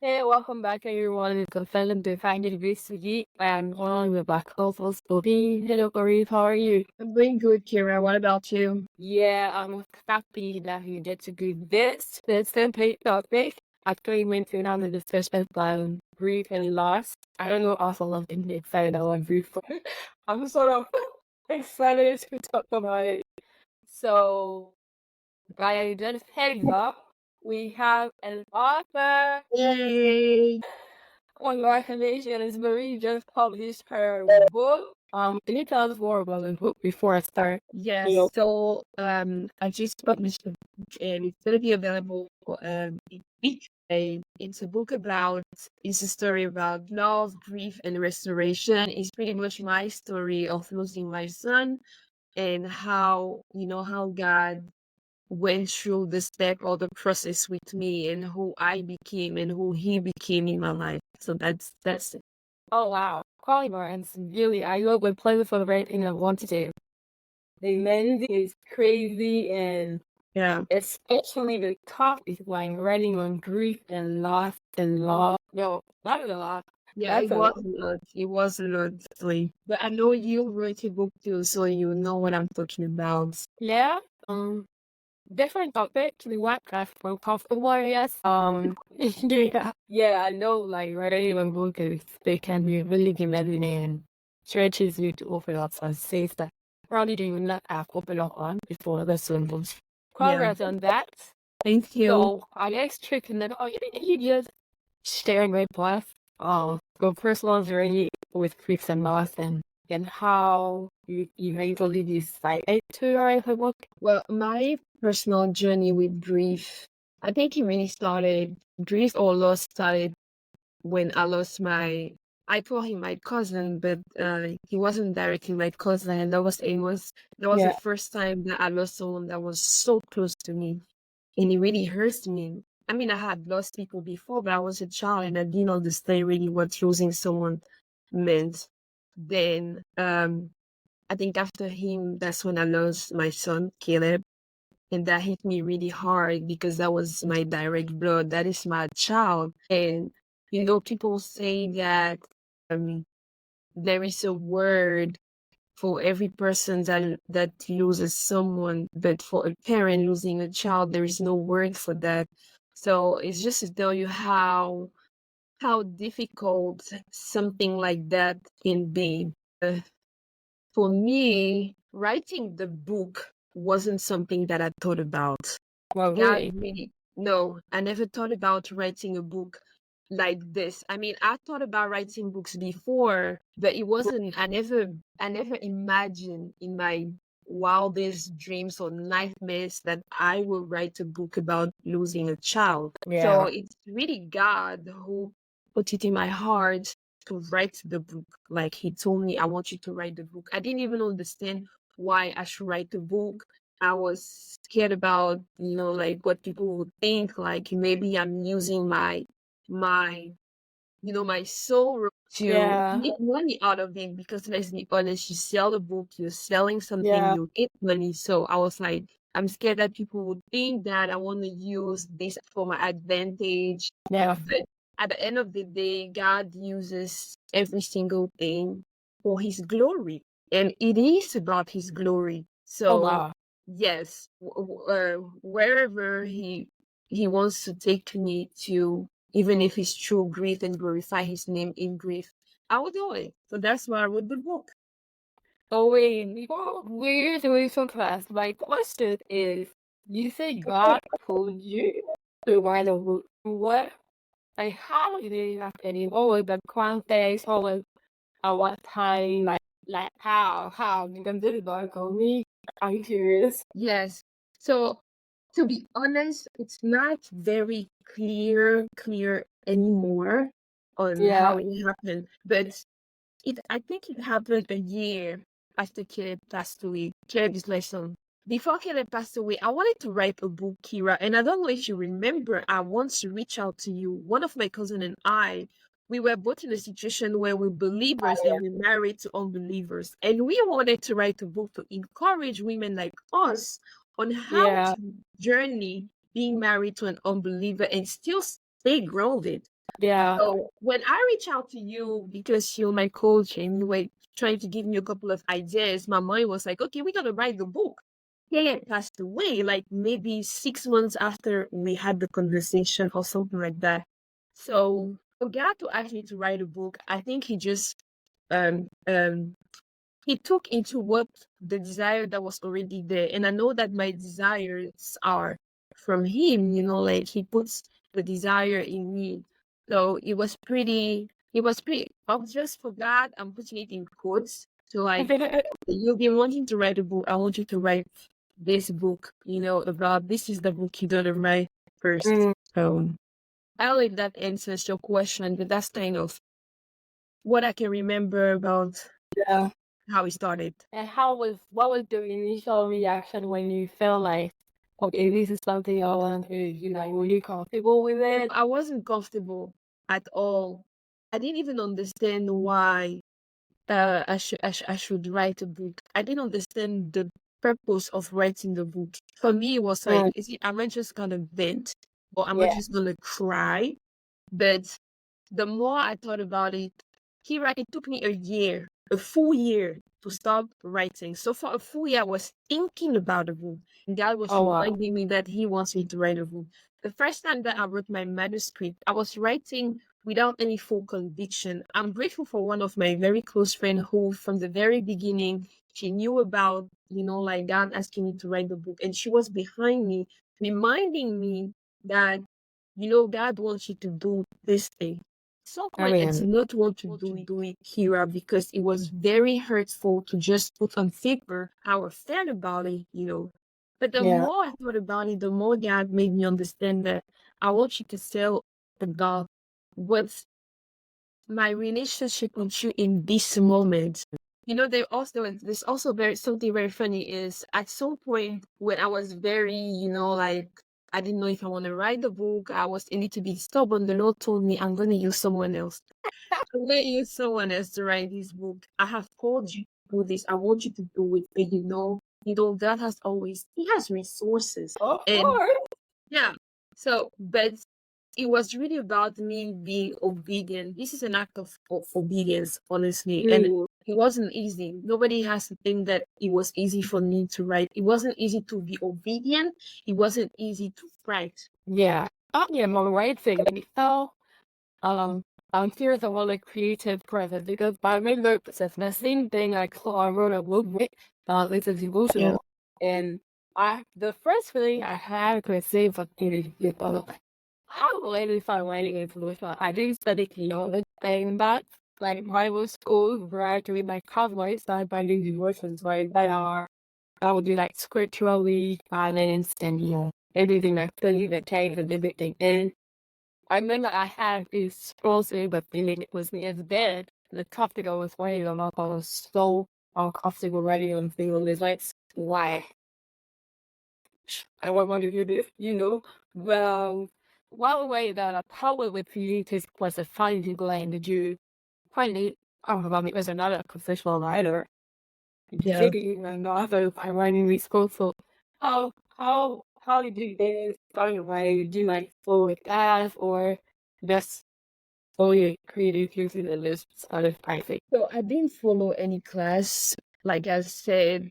Hey, welcome back everyone. It's a fun to find you this week. I'm on with my co-host Bobby. Hello, Corine. How are you? I'm doing good, Kira. What about you? Yeah, I'm happy that you get to do this template topic. After we went through another discussion about grief and loss. I don't know also love being excited about grief. I'm sort of excited to talk about it. So, I just heads up, we have an author. Yay! On recommendation is Marie just published her book. Can you tell us more about the book before I start? Yes, so I just published a book and it's gonna be available in a week. It's a book about it's a story about love, grief, and restoration. It's pretty much my story of losing my son and how God went through the step or the process with me and who I became and who he became in my life. So that's it. Oh wow, Quality Martins, really, I hope we play with the right thing I want to do. The lens is crazy and Yeah. especially the topic like writing on grief and loss and love. No, not a lot. Yeah, That's it a was lot. a lot. It was a lot, actually. But I know you wrote a book too, so you know what I'm talking about. Yeah. Different topic to the webcast for comfortable areas. Yeah, I know like writing a book is they can be really demanding and stretches you to open up some safe that probably do not have open up on before the symbols. Yeah. Congrats on that. Thank you. So our next trick and then you just sharing my plus your personal journey with grief and loss and how you eventually decided to write a book. Well, my personal journey with grief, I think it really started, grief or loss started when I lost I call him my cousin, but he wasn't directly my cousin. And that was the Yeah. first time that I lost someone that was so close to me. And it really hurts me. I mean, I had lost people before, but I was a child and I didn't understand really what losing someone meant. Then I think after him, that's when I lost my son, Caleb. And that hit me really hard because that was my direct blood. That is my child. And, people say that there is a word for every person that loses someone, but for a parent losing a child, there is no word for that. So it's just to tell you how difficult something like that can be. For me, writing the book wasn't something that I thought about. Well, God really. really, no, I never thought about writing a book like this. I mean, I thought about writing books before, but it wasn't, I never imagined in my wildest dreams or nightmares that I will write a book about losing a child. So Yeah. it's really God who put it in my heart to write the book. Like he told me, I want you to write the book. I didn't even understand why I should write the book. I was scared about, like what people would think, like maybe I'm using my my soul to Yeah. make money out of it because let's be honest, you sell a book, you're selling something, Yeah. you get money. So I was like, I'm scared that people would think that I want to use this for my advantage. Yeah. But at the end of the day, God uses every single thing for his glory. And it is about his glory. Oh So wow. yes, wherever he wants to take me to, even if it's true grief and glorify his name in grief, I will do it. So that's why I wrote the book. Oh wait, before we're doing so fast, my question is you say God told you to write a book. What like how did it happen? What was the context? What was at what time? Like how? How? Because this is like me. I'm curious. Yes. So to be honest, it's not very clear anymore on how Yeah. it happened. But I think it happened a year after Caleb passed away. Caleb is my son. Before Caleb passed away, I wanted to write a book, Kira, and I don't know if you remember, I once reached out to you. One of my cousin and I, we were both in a situation where we're believers and we're married to unbelievers. And we wanted to write a book to encourage women like us on how Yeah. to journey being married to an unbeliever and still stay grounded. Yeah. So when I reach out to you because you're my coach and you were trying to give me a couple of ideas, my mind was like, okay, we gotta write the book. He had passed away like maybe 6 months after we had the conversation or something like that. So for God to ask me to write a book, I think he just um um he took into what the desire that was already there. And I know that my desires are from him, like he puts the desire in me. So it was pretty, I just forgot, I'm putting it in quotes. So like, you've been wanting to write a book. I want you to write this book, about this is the book you gotta write first. Mm, So I don't know if that answers your question, but that's kind of what I can remember about yeah. how it started. And what was the initial reaction when you felt like, okay, this is something I want to, were you comfortable with it? I wasn't comfortable at all. I didn't even understand why I should write a book. I didn't understand the purpose of writing the book. For me, it was like, Mm, am I just gonna vent or am I yeah. just gonna cry? But the more I thought about it, it took me a year, a full year to start writing. So for a full year, I was thinking about a book. And God was Oh, wow. reminding me that He wants me to write a book. The first time that I wrote my manuscript, I was writing without any full conviction. I'm grateful for one of my very close friends who, from the very beginning, she knew about, like God asking me to write the book. And she was behind me, reminding me that God wants you to do this thing. Some I point I did mean, not want to do it, Kira, because it was very hurtful to just put on paper how I felt about it. But the yeah. more I thought about it, the more God made me understand that I want you to tell the God what's my relationship with you in this moment. There's also something very funny is at some point when I was very, like I didn't know if I want to write the book, I was a little bit stubborn. The Lord told me I'm gonna use someone else. I'm gonna use someone else to write this book. I have called you to do this. I want you to do it. But God He has resources. Of And course. yeah. But it was really about me being obedient. This is an act of obedience, honestly. And Mm, it wasn't easy. Nobody has to think that it was easy for me to write. It wasn't easy to be obedient. It wasn't easy to write. yeah. Oh, yeah, my right thing. Like, so, um, I'm serious about the creative process because by my work process, the same thing I wrote a book with, it's a Yeah. devotional. And the first feeling I had to say was, how will I find writing influential? I didn't study theology and that, like Bible school, where I read my cosmos, I by doing devotions, right? I would do like scripturally, finance, and everything like study the text and everything. And I remember I had this scrolls but feeling it was me as bad. The topic I was writing about, I was so uncomfortable writing on things. It's like, why? I want to do this. Well, one way that I probably created was a finding line that you finally, about me as another professional writer. Yeah. Digging and author by writing these quotes. So how you do this? Starting writing, do you like follow a class or just only creative using the list started pricing? So I didn't follow any class. Like I said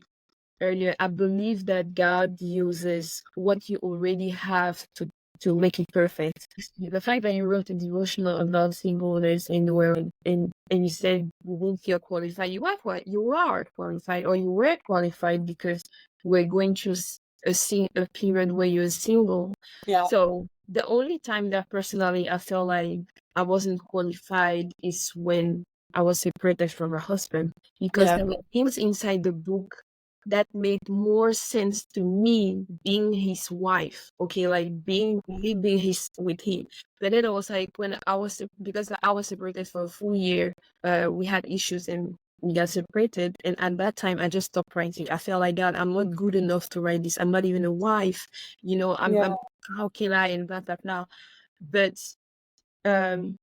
earlier, I believe that God uses what you already have to make it perfect. The fact that you wrote a devotional about singleness in the world and you said you won't feel qualified, you are qualified or you were qualified because we're going through a period where you're single. Yeah. So the only time that personally I felt like I wasn't qualified is when I was separated from my husband because Yeah. there were things inside the book that made more sense to me being his wife, okay, like being his with him. But then I was like, because I was separated for a full year, we had issues and we got separated. And at that time, I just stopped writing. I felt like, God, I'm not good enough to write this. I'm not even a wife. I'm Yeah. how can I and blah blah blah. But um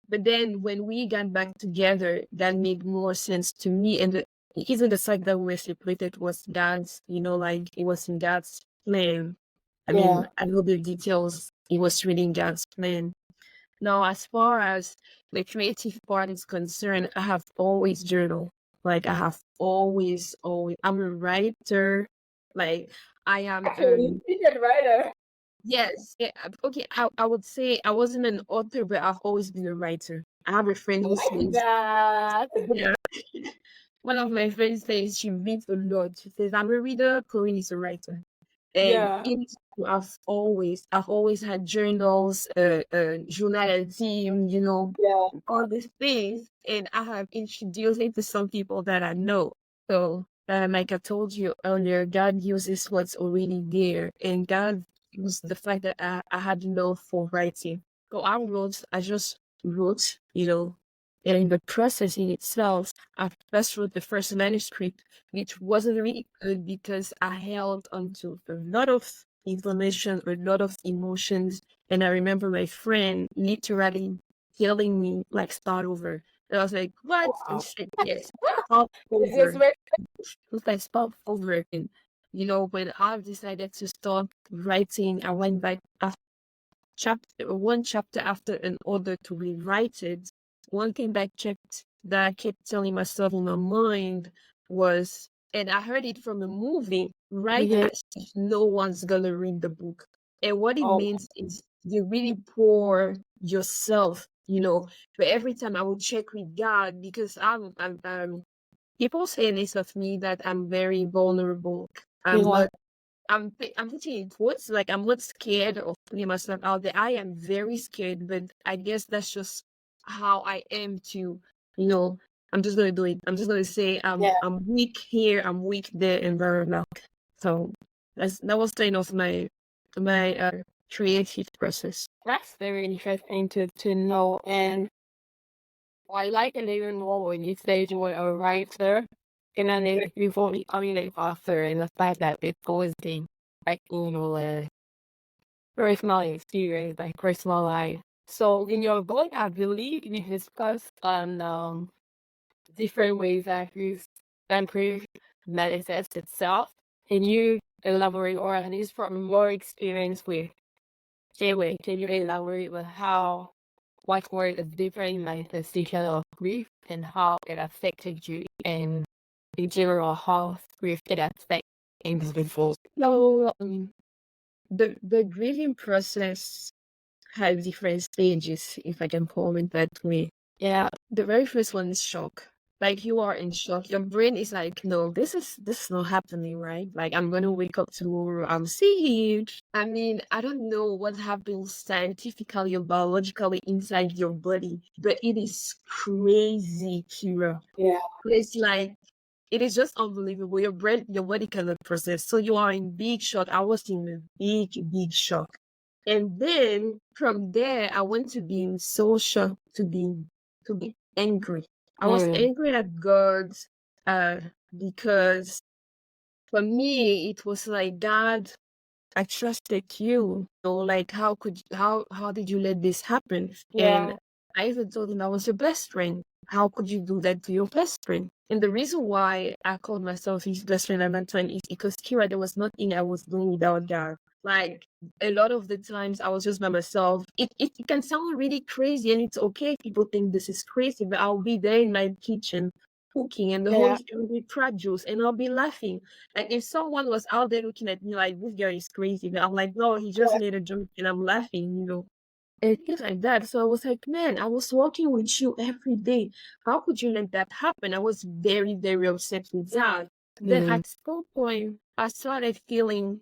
but then when we got back together, that made more sense to me. And even the fact that we were separated was God's, like it was in God's plan. I Yeah. mean, I know the details. It was really in God's plan. Now, as far as the creative part is concerned, I have always journal. Like I have always, I'm a writer. Like I am, Actually, you can write her. yes, yeah, okay. I would say I wasn't an author, but I've always been a writer. I have a friend who Like says, that. yeah, one of my friends says she reads a lot. She says, I'm a reader, Corine is a writer. And Yeah. in school, I've always had journals, journal team, Yeah. all these things. And I have introduced it to some people that I know. So, like I told you earlier, God uses what's already there. And God used the fact that I had love for writing. So I just wrote, and in the process in itself, I first wrote the first manuscript, which wasn't really good because I held onto a lot of information, a lot of emotions. And I remember my friend literally telling me, like, start over. And I was like, what? And Wow. she said, yes, start Yes, over. wait. It was like, start over. And, when I decided to start writing, I went back one chapter after another to rewrite it. One thing that I kept telling myself in my mind was, and I heard it from a movie, write Yeah. as if no one's gonna read the book. And what it Oh, means is you really pour yourself, But every time I would check with God because people say this of me that I'm very vulnerable. I'm yeah. not I'm putting it words like I'm not scared of putting myself out there. I am very scared, but I guess that's just how I am to, you know, I'm just gonna do it. I'm just gonna say Yeah. I'm weak here, I'm weak there, and blah blah blah. So that was kind of my creative process. That's very interesting to know. And I like it even more when you say you were a writer. And then you've only becoming an author and the fact that it goes in like personal experience, like personal life. So in your book, I believe you discussed on different ways that grief and grief manifests itself. Can you elaborate, or at least from more experience with Jayway, can you elaborate with what were the different manifestations of grief and how it affected you, and in general, how grief can affect individuals? So the grieving process has different stages, if I can call it that way. Yeah, The very first one is shock. Like you are in shock. Your brain is like, no, this is not happening, right? Like I'm gonna wake up tomorrow, I'm seeing. I mean, I don't know what happens scientifically or biologically inside your body, but it is crazy, Kira. yeah, It's like it is just unbelievable. Your body cannot process. So you are in big shock. I was in a big shock. And then from there, I went to being so shocked to be angry. I was mm, angry at God, uh, because for me it was like, God, I trusted you. So like how did you let this happen? And yeah, I even told him I was your best friend. How could you do that to your best friend? And the reason why I called myself his best friend at that time is because, Kira, there was nothing I was doing without God. Like a lot of the times I was just by myself. It can sound really crazy, and it's okay. People think this is crazy, but I'll be there in my kitchen cooking, and the Holy yeah, Spirit will be produce, and I'll be laughing. Like if someone was out there looking at me like, this girl is crazy, but I'm like, no, he just yeah, made a joke and I'm laughing. And things like that. So I was like, man, I was working with you every day. How could you let that happen? I was very, very upset with that. Then mm, at some point, I started feeling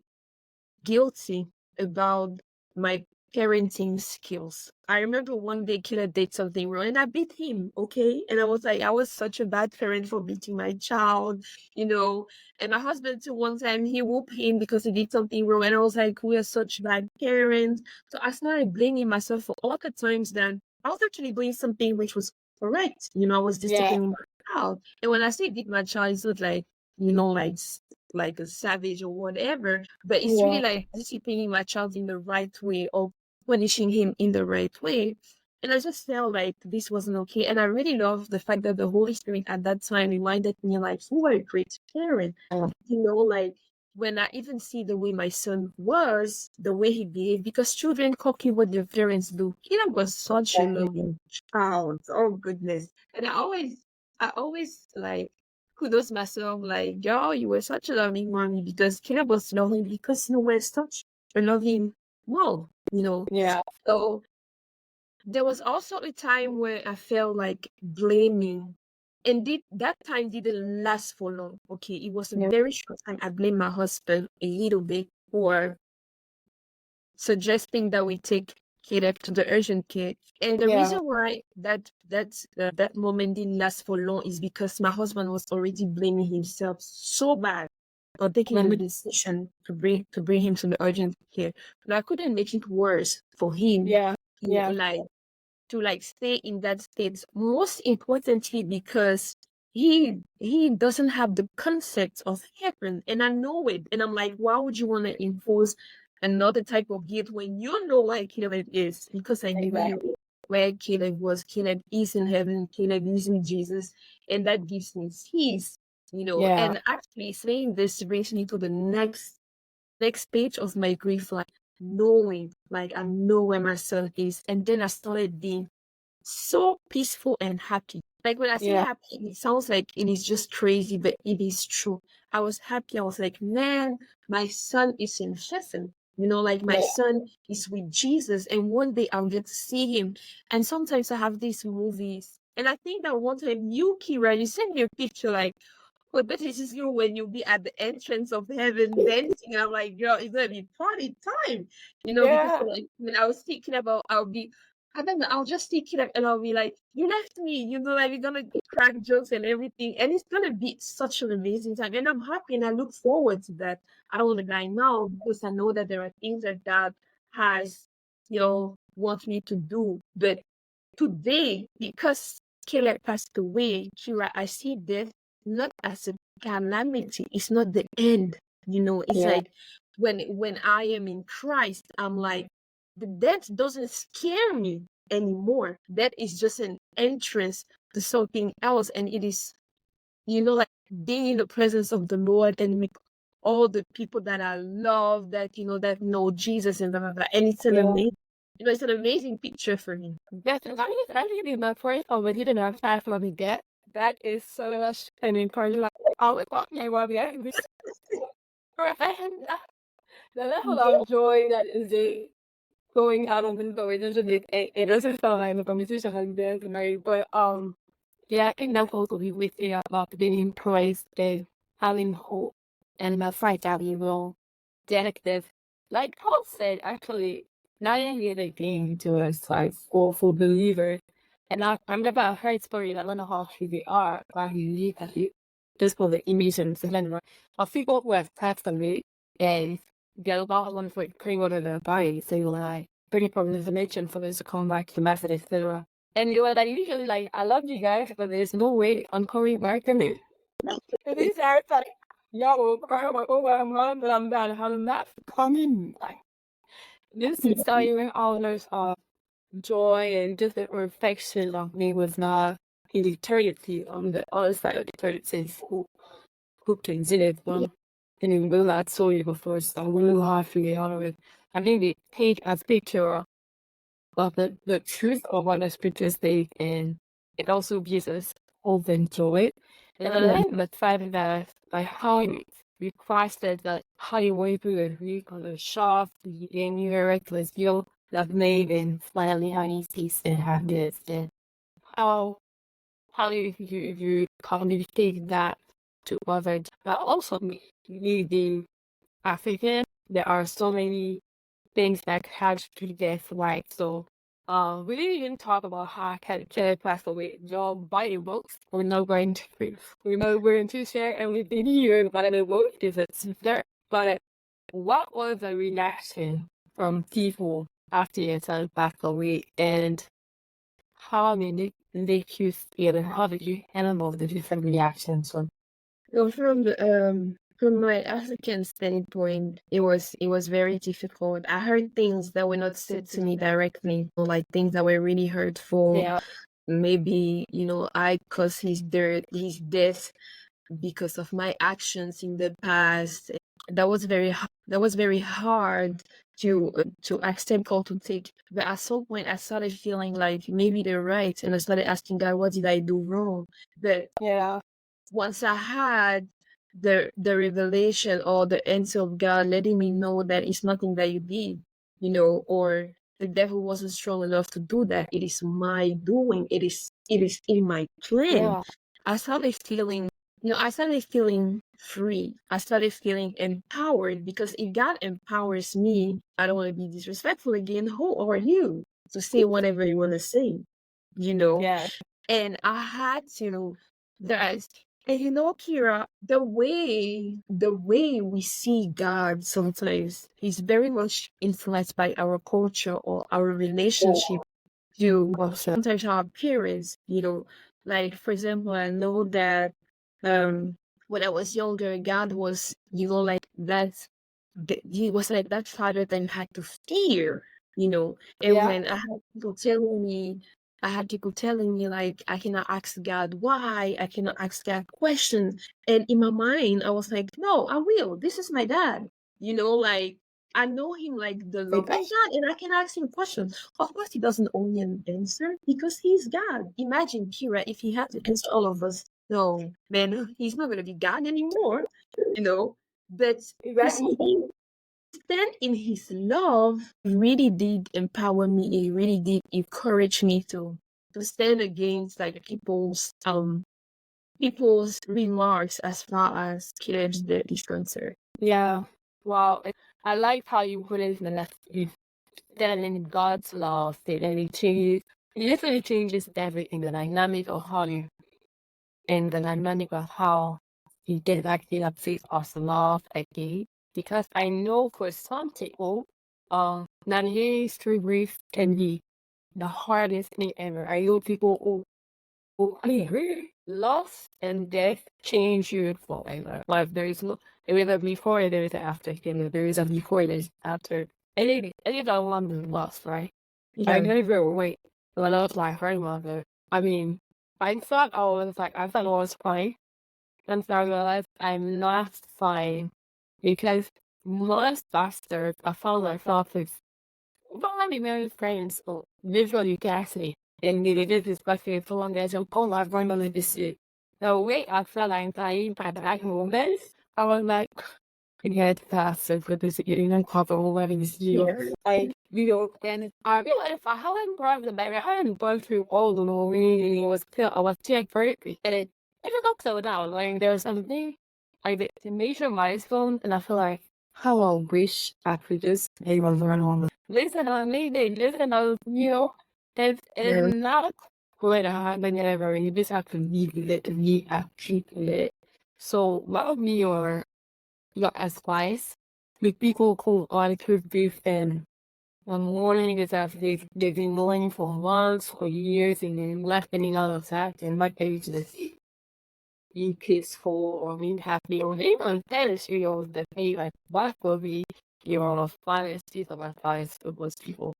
guilty about my parenting skills. I remember one day Killer did something wrong and I beat him, okay? And I was like, I was such a bad parent for beating my child, you know. And my husband too, one time he whooped him because he did something wrong. And I was like, we are such bad parents. So I started blaming myself for all the times that I was actually doing something which was correct. I was yeah, disciplining my child. And when I say beat my child, it's not like, like a savage or whatever, but it's really yeah, like disciplining my child in the right way or punishing him in the right way. And I just felt like this wasn't okay. And I really love the fact that the Holy Spirit at that time reminded me, like, you are a great parent. yeah, Like when I even see the way my son was, the way he behaved, because children copy what their parents do. Caleb was such a loving child. Oh goodness. And I always like kudos myself, like, yo, you were such a loving mommy, because Caleb was loving because you were such a loving mom. Yeah. So there was also a time where I felt like blaming. And that time didn't last for long. Okay, it was a Yeah. very short time. I blamed my husband a little bit for suggesting that we take Caleb to the urgent care. And the Yeah. reason why that moment didn't last for long is because my husband was already blaming himself so bad for taking the decision to bring him to the urgent care. But I couldn't make it worse for him. Yeah. Yeah. Like to stay in that state, most importantly because he doesn't have the concept of heaven, and I know it, and I'm like, why would you want to impose another type of guilt when you know where Caleb is? Because I knew where Caleb was. Caleb is in heaven. Caleb is in Jesus, and that gives me peace. Yeah. And actually saying this brings me to the next page of my grief, like knowing, like I know where my son is. And then I started being so peaceful and happy. Like when I say Yeah. happy, it sounds like it is just crazy, but it is true. I was happy. I was like, man, my son is in heaven. Like my Yeah. son is with Jesus, and one day I'll get to see him. And sometimes I have these movies, and I think that one time you, Kira, you sent me a picture like, but that is just you when you'll be at the entrance of heaven dancing. I'm like, girl, it's gonna be party time, because Yeah. like when I was thinking about, I don't know, I'll just thinking and I'll be like, you left me, like we're gonna crack jokes and everything, and it's gonna be such an amazing time, and I'm happy and I look forward to that. I don't want to die now because I know that there are things that God has, wants me to do, but today, because Caleb passed away, Kira, I see death not as a calamity. It's not the end. It's Yeah. like when I am in Christ, I'm like, the death doesn't scare me anymore. That is just an entrance to something else. And it is, like being in the presence of the Lord and with all the people that I love, that know Jesus and blah, blah, blah. And Yeah. it's an amazing picture for me. That's actually my first one, but he didn't have time for me that. That is so much an encouragement. Like, oh, it's okay, well, yeah, it was the level of joy that is going out of the door. It doesn't sound like the conversation has been tonight, but yeah, I think that's also be with you about being praised and having hope and the fight that we will dedicate. Like Paul said, actually, not anything to us, like for believers. And I'm never heard story that learn how we are, why we live you. Just for the image and the of people who have passed away and get a lot of them for putting out of their body, so like bringing from information for us to come back to the method, etc. And you are like usually like, I love you guys, but there's no way on Corey marking it. And these are like, yo, but I'm bad. How did that come in? Like, this is telling all those joy and just the reflection of me was not in eternity on the other side of eternity who can see it from. And you will not saw you before, so we will have to get on with. I think they take a picture of the truth of what the scriptures say, and it also gives us hope and joy. And I like the fact that like how you requested that how you went through the week on the shop, and your reckless feel that made and finally how you taste and have this and how you communicate that to others, but also me being African, there are so many things that have to get right. So, we didn't even talk about how can pass away. Your body books. We're not going to. We're not going to share everything here about the book because it's there. But what was the reaction from people after your son passed away, and how did it make you feel? And how did you handle the different reactions? So from my African standpoint, it was very difficult. I heard things that were not said to me directly, like things that were really hurtful. Yeah, Maybe, I caused his death because of my actions in the past. that was very hard to accept or to take. But at some point, I started feeling like maybe they're right, and I started asking God, what did I do wrong? But Yeah. once I had the revelation or the answer of God letting me know that it's nothing that you did, or the devil wasn't strong enough to do that. It is my doing. It is in my plan. Yeah. I started feeling, I started feeling free. I started feeling empowered, because if God empowers me, I don't want to be disrespectful again. Who are you to say whatever you want to say? You know? Yeah. And I had to that and Kira, the way we see God sometimes is very much influenced by our culture or our relationship to Awesome. sometimes our parents, like for example, I know that when I was younger, God was, like that he was like that father that I had to fear, and Yeah. when I had people telling me like I cannot ask God why, I cannot ask God questions. And in my mind, I was like, no, I will. This is my dad. Like I know him like the loving Okay. God, and I can ask him questions. Of course, he doesn't owe me an answer because he's God. Imagine, Kira, if he had to answer all of us. No, man, he's not going to be God anymore, But to Exactly. stand in his love really did empower me. It really did encourage me to stand against like people's remarks as far as kids is concerned. Yeah. Wow. I like how you put it in the left. You stand in God's law, and it literally changes everything, the dynamic of how you, and the dynamic of how you get actually that faith of love again. Because I know for some people, navigating through grief can be the hardest thing ever. I know people who loss and death change you forever. Like there is no, there is a before and there is an after. There is a before and there is after. Any of that one is lost, right? I Yeah. never wait. When I was my grandmother, I mean, I thought I was fine. And so I realized I'm not fine because months after I found myself with probably very friends or visually casting. And they did this question for long as I'm called my grandmother this year. So wait, I felt like dying by that moment. I was like, yeah, it's past it for this eating and cover letting this you. Yeah. And I realized if I hadn't brought the baby, I hadn't gone through all the movie, it was still, I was still perfect. And it got so down. Like, there's something, like, the major milestone, and I feel like, how I wish I could just, hey, was run on. Listen, I made it, listen, it's Yeah. not quite hard, but never, you just have to leave it, and be actually it. So, love me or not as wise. The people who are could be fan. One morning is after they've been going for months or years and then left any other fact and my age is be peaceful or be happy or even tennis, the pay like what will be your advice, these are advice to those people.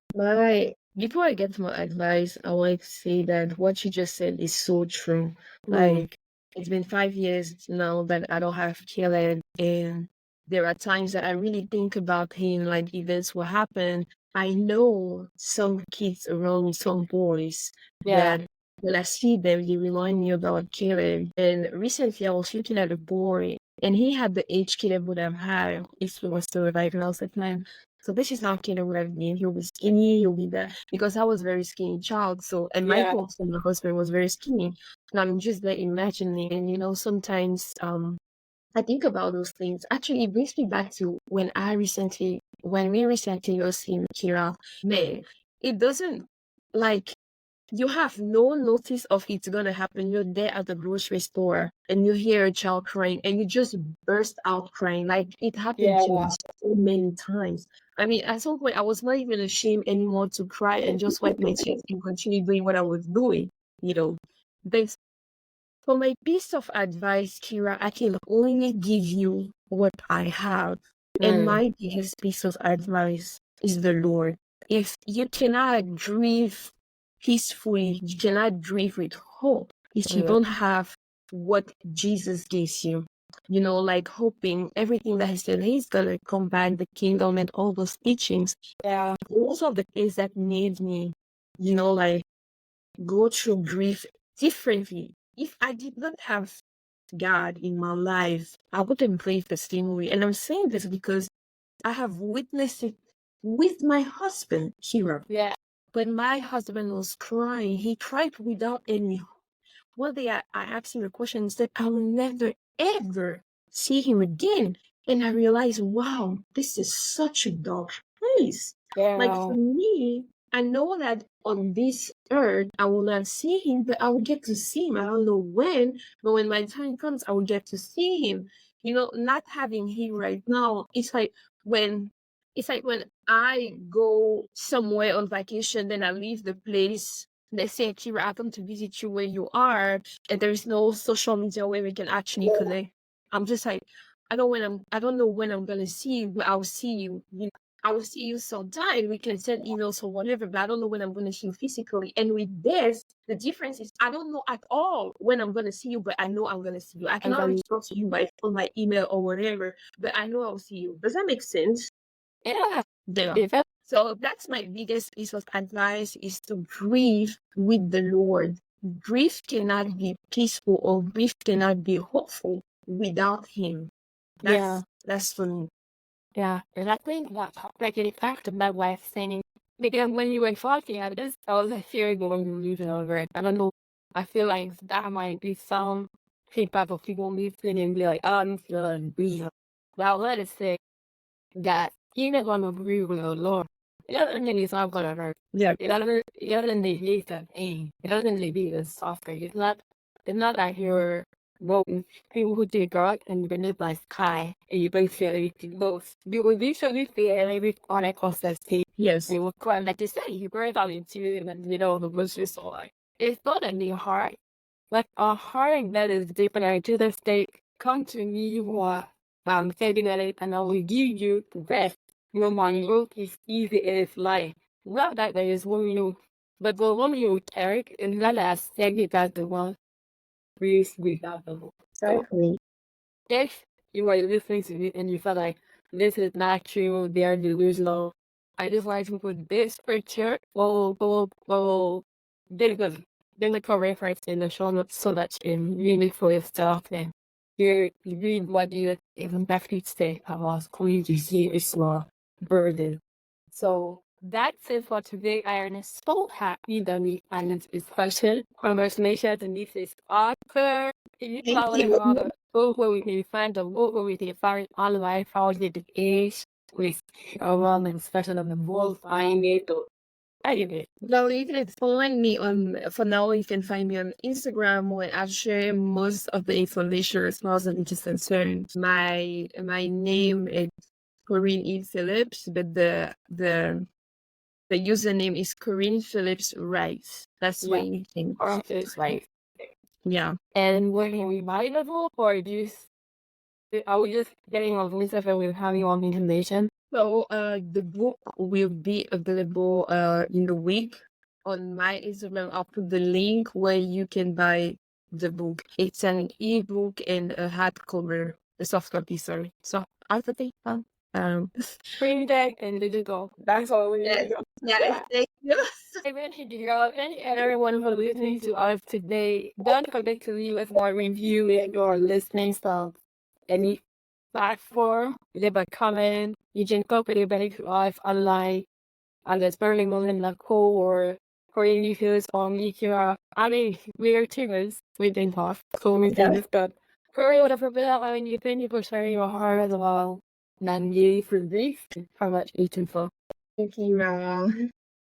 Before I get to my advice, I want to say that what you just said is so true. Mm, Like, it's been 5 years now that I don't have Caleb, and there are times that I really think about him, like events will happen. I know some kids around me, some boys, yeah, that when I see them, they remind me about Caleb. And recently, I was looking at a boy, and he had the age Caleb would have had if he was still alive, and I was like, man. So this is how Caleb would have been. He'll be skinny, he'll be that because I was a very skinny child. So and my yeah, folks and my husband was very skinny. And I'm just like imagining, and sometimes I think about those things. Actually, it brings me back to when we recently lost him, Kira. Man, it doesn't like you have no notice of it's gonna happen. You're there at the grocery store and you hear a child crying and you just burst out crying. Like it happened to me yeah. so many times. I mean, at some point I was not even ashamed anymore to cry and just wipe my tears and continue doing what I was doing. You know, There's for my piece of advice, Kira, I can only give you what I have. And Mm, my biggest piece of advice is the Lord. If you cannot grieve peacefully, you cannot grieve with hope if you mm, don't have what Jesus gives you. like hoping everything that he said he's gonna come back, the kingdom and all those teachings. Yeah. Those are the things that made me, like go through grief differently. If I did not have God in my life, I wouldn't grieve the same way. And I'm saying this because I have witnessed it with my husband, Kira. Yeah. When my husband was crying, he cried without any. One day I asked him a question and said, I will never ever see him again. And I realized, wow, this is such a dark place. Like Yeah. for me, I know that on this earth, I will not see him, but I will get to see him. I don't know when, but when my time comes, I will get to see him. Not having him right now, when it's like when I go somewhere on vacation, then I leave the place. They say, Kira, I come to visit you where you are, and there is no social media where we can actually connect. I'm just like, I don't know when I'm gonna see you, but I'll see you. I will see you sometime. We can send emails or whatever, but I don't know when I'm gonna see you physically. And with this, the difference is I don't know at all when I'm gonna see you, but I know I'm gonna see you. I can always talk to you by phone, by email, or whatever, but I know I'll see you. Does that make sense? Yeah. Yeah. If I- So that's my biggest piece of advice is to grieve with the Lord. Grief cannot be peaceful or grief cannot be hopeful without him. Yeah. That's for me. Yeah. And I think that like in fact of my wife saying because when you were talking at this, I was like fearing going to lose it over it. I don't know. I feel like that might be some feedback of people listening and be like, oh, I'm feeling grief. Well, let us say that you're not gonna agree with the Lord. It doesn't mean it's not gonna hurt. Yeah. It doesn't need that pain. It doesn't need the suffering. It's not that you're broken. People who did God and you live like sky and you basically both. Because usually feel every on a process tape. Yes. You will cry like you say, you breathe out into it and the was just all like it's not in the heart. Like a heart that is deeper into the state. Come to me, you are taking it and I will give you the best. Your mind work is easy and it's light. Not that there is one you, but the one you carry and that has said it as the one breathes without the Lord. So Exactly. if you are listening to it and you feel like this is not true, they are delusional, I just like to put this picture, there's a correct reference in the show notes so that you can read it for yourself and you read what you even actually say about community is your burden. So that's it for today. I am so happy that we had this discussion. Congratulations to Mrs. Arthur. Can you tell us all the book where we can find the book where we can find all of our project age with around the discussion of the book, find it or anyway. Well, you can find me for now, you can find me on Instagram where I share most of the information as far as I'm concerned. My name is Corine E. Phillips, but the username is Corine Phillips Rice. That's where you can. It's like, Yeah. and where can we buy the book or are we just getting on list of it with having all the information? So the book will be available in the week on my Instagram. I'll put the link where you can buy the book. It's an ebook and a hardcover, a soft copy, sorry. So I'll put it Print deck and digital. That's all we need. yeah, thank you. And everyone who's listening to us today, don't forget to leave us more review if you're listening from any platform. Leave a comment. You can copy it back to us online on the Burning Moment.co or for any views on Ikea. I mean, we are teamers. We didn't talk. So we can discuss. For whatever bit when you thank you for sharing your heart as well. And you for this. How much each info. Thank you, Kira.